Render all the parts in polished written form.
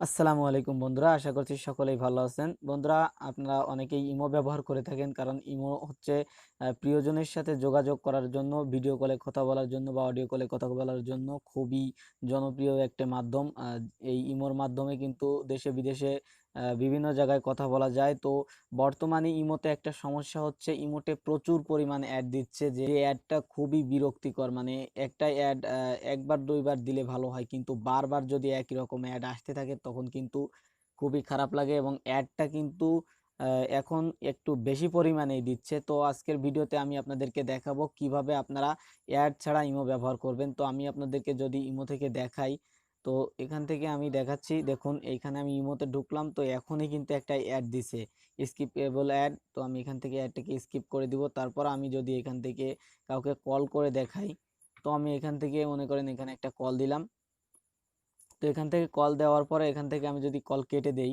আসসালামু আলাইকুম বন্ধুরা, আশা করছি সকলেই ভালো আছেন। বন্ধুরা, আপনারা অনেকেই ইমো ব্যবহার করে থাকেন, কারণ ইমো হচ্ছে প্রিয়জনের সাথে যোগাযোগ করার জন্য, ভিডিও কলে কথা বলার জন্য বা অডিও কলে কথা বলার জন্য খুবই জনপ্রিয় একটা মাধ্যম। এই ইমোর মাধ্যমে কিন্তু দেশে বিদেশে বিভিন্ন জায়গায় কথা বলা যায়। তো বর্তমানে ইমোতে একটা সমস্যা হচ্ছে, ইমোতে প্রচুর পরিমাণে অ্যাড দিচ্ছে, যে অ্যাডটা খুবই বিরক্তিকর। মানে একটা অ্যাড একবার দুইবার দিলে ভালো হয়, কিন্তু বারবার যদি একই রকম অ্যাড আসতে থাকে তখন কিন্তু খুবই খারাপ লাগে, এবং অ্যাডটা কিন্তু এখন একটু বেশি পরিমাণেই দিচ্ছে। তো আজকের ভিডিওতে আমি আপনাদেরকে দেখাবো কিভাবে আপনারা অ্যাড ছাড়া ইমো ব্যবহার করবেন। তো আমি আপনাদেরকে যদি ইমো থেকে দেখাই, তো এখান থেকে আমি দেখাচ্ছি। দেখুন, এইখানে আমি ইমোতে ঢুকলাম, তো এখনই কিন্তু একটা অ্যাড দিছে, স্কিপেবল অ্যাড। তো আমি এখান থেকে অ্যাডটাকে স্কিপ করে দিব। তারপর আমি যদি এখান থেকে কাউকে কল করে দেখাই, তো আমি এখান থেকে মনে করেন এখানে একটা কল দিলাম। তো এখান থেকে কল দেওয়ার পরে এখান থেকে আমি যদি কল কেটে দেই,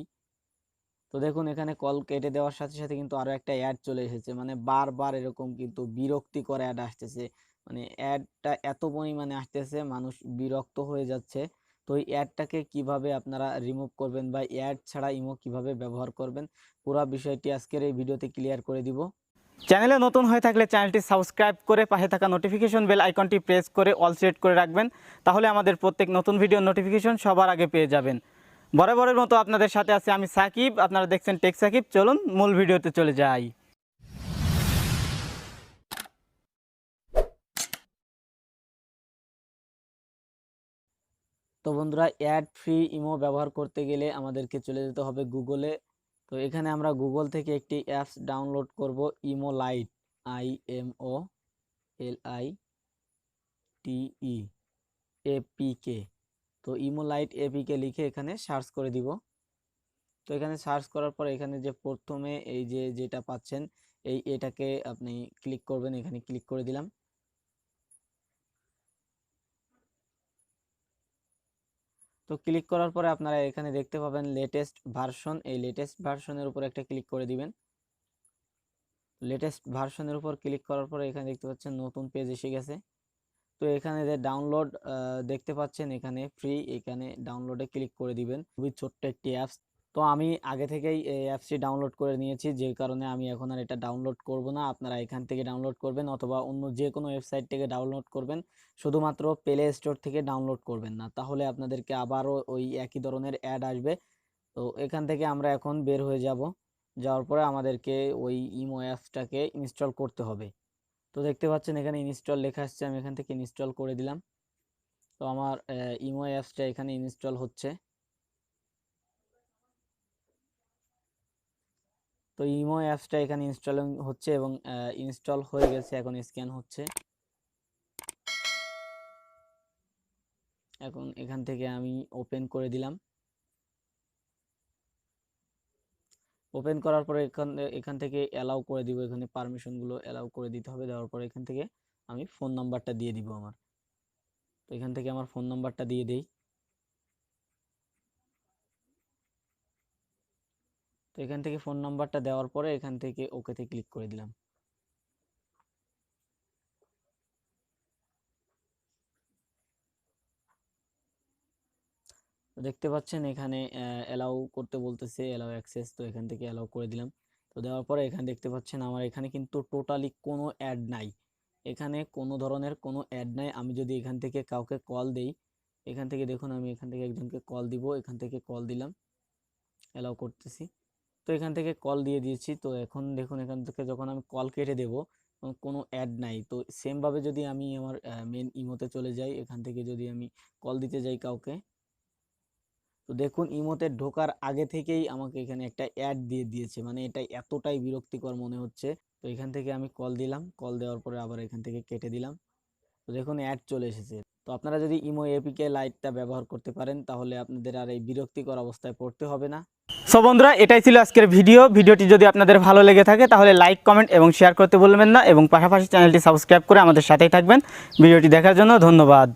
তো দেখুন এখানে কল কেটে দেওয়ার সাথে সাথে কিন্তু আরো একটা অ্যাড চলে এসেছে। মানে বারবার এরকম কিন্তু বিরক্তিকর অ্যাড আসতেছে। মানে অ্যাডটা এত পরিমাণে আসতেছে, মানুষ বিরক্ত হয়ে যাচ্ছে। তো এই অ্যাডটাকে কিভাবে আপনারা রিমুভ করবেন বা অ্যাড ছাড়া ইমো কিভাবে ব্যবহার করবেন, পুরো বিষয়টি আজকের এই ভিডিওতে ক্লিয়ার করে দিব। চ্যানেলে নতুন হয়ে থাকলে চ্যানেলটি সাবস্ক্রাইব করে পাশে থাকা নোটিফিকেশন বেল আইকনটি প্রেস করে অল সিলেক্ট করে রাখবেন, তাহলে আমাদের প্রত্যেক নতুন ভিডিও নোটিফিকেশন সবার আগে পেয়ে যাবেন। বরাবরের মতো আপনাদের সাথে আছি আমি সাকিব, আপনারা দেখছেন টেক সাকিব। চলুন মূল ভিডিওতে চলে যাই। তো বন্ধুরা, অ্যাড ফ্রি ইমো ব্যবহার করতে গেলে আমাদেরকে চলে যেতে হবে গুগলে। তো এখানে আমরা গুগল থেকে একটি অ্যাপস ডাউনলোড করব, ইমো লাইট, IMOLITE APK। তো ইমো লাইট এপিকে লিখে এখানে সার্চ করে দিব। তো এখানে সার্চ করার পর এখানে যে প্রথমে এই যে যেটা পাচ্ছেন, এটাকে আপনি ক্লিক করবেন। এখানে ক্লিক করে দিলাম। তো ক্লিক করার পরে আপনারা এখানে দেখতে পাবেন লেটেস্ট ভার্সন। এই লেটেস্ট ভার্সনের উপর একটা ক্লিক করে দিবেন। লেটেস্ট ভার্সনের উপর ক্লিক করার পরে এখানে দেখতে পাচ্ছেন নতুন পেজ এসে গেছে। তো এখানে যে ডাউনলোড দেখতে পাচ্ছেন, এখানে ফ্রি, এখানে ডাউনলোডে ক্লিক করে দিবেন। খুবই ছোট্ট একটি অ্যাপস। তো আমি আগে থেকেই এই অ্যাপসটি ডাউনলোড করে নিয়েছি, যে কারণে আমি এখন আর এটা ডাউনলোড করব না। আপনারা এখান থেকে ডাউনলোড করবেন অথবা অন্য যে কোনো ওয়েবসাইট থেকে ডাউনলোড করবেন। শুধুমাত্র প্লে স্টোর থেকে ডাউনলোড করবেন না, তাহলে আপনাদেরকে আবারও ওই একই ধরনের অ্যাড আসবে। তো এখান থেকে আমরা এখন বের হয়ে যাব। যাওয়ার পরে আমাদেরকে ওই ইমো অ্যাপসটাকে ইনস্টল করতে হবে। তো দেখতে পাচ্ছেন এখানে ইনস্টল লেখা আসছে, আমি এখান থেকে ইনস্টল করে দিলাম। তো আমার ইমো অ্যাপসটা এখানে ইনস্টল হচ্ছে। তো ইমো অ্যাপসটা এখানে ইনস্টলিং হচ্ছে এবং ইনস্টল হয়ে গেছে, এখন স্ক্যান হচ্ছে। এখন এখান থেকে আমি ওপেন করে দিলাম। ওপেন করার পরে এখান থেকে অ্যালাউ করে দিব। এখানে পারমিশনগুলো অ্যালাউ করে দিতে হবে। দেওয়ার পরে এখান থেকে আমি ফোন নাম্বারটা দিয়ে দিব আমার। তো এখান থেকে আমার ফোন নাম্বারটা দিয়ে দেই। তো এখান থেকে ফোন নাম্বারটা দেওয়ার পরে এখান থেকে ওকেতে ক্লিক করে দিলাম। দেখতে পাচ্ছেন এখানে অ্যালাউ করতে বলতেছে, অ্যালাউ অ্যাক্সেস। তো এখান থেকে অ্যালাউ করে দিলাম। তো দেওয়ার পরে এখানে দেখতে পাচ্ছেন আমার এখানে কিন্তু টোটালি কোনো অ্যাড নাই। এখানে কোনো ধরনের কোনো অ্যাড নাই। আমি যদি এখান থেকে কাউকে কল দেই, এখান থেকে দেখুন আমি এখান থেকে একজনকে কল দিব। এখান থেকে কল দিলাম, অ্যালাউ করতেছি। তো এখান থেকে কল দিয়ে দিয়েছি। তো এখন দেখুন এখান থেকে যখন আমি কল কেটে দেব, কোনো অ্যাড নাই। তো সেমভাবে যদি আমি আমার মেন ইমোতে চলে যাই, এখান থেকে যদি আমি কল দিতে যাই কাউকে, তো দেখুন ইমোতে ঢোকার আগে থেকেই আমাকে এখানে একটা অ্যাড দিয়ে দিয়েছে। মানে এটা এতটাই বিরক্তিকর মনে হচ্ছে। তো এখান থেকে আমি কল দিলাম, কল দেওয়ার পরে আবার এখান থেকে কেটে দিলাম। তো দেখুন অ্যাড চলে এসেছে। তো আপনারা যদি ইমো এপিকে লাইটটা ব্যবহার করতে পারেন, তাহলে আপনাদের আর এই বিরক্তিকর অবস্থায় পড়তে হবে না। সো বন্ধুরা, এটাই ছিল আজকের ভিডিওটি যদি আপনাদের ভালো লেগে থাকে তাহলে লাইক, কমেন্ট এবং শেয়ার করতে ভুলবেন না, এবং পাশাপাশি চ্যানেলটি সাবস্ক্রাইব করে আমাদের সাথেই থাকবেন। ভিডিওটি দেখার জন্য ধন্যবাদ।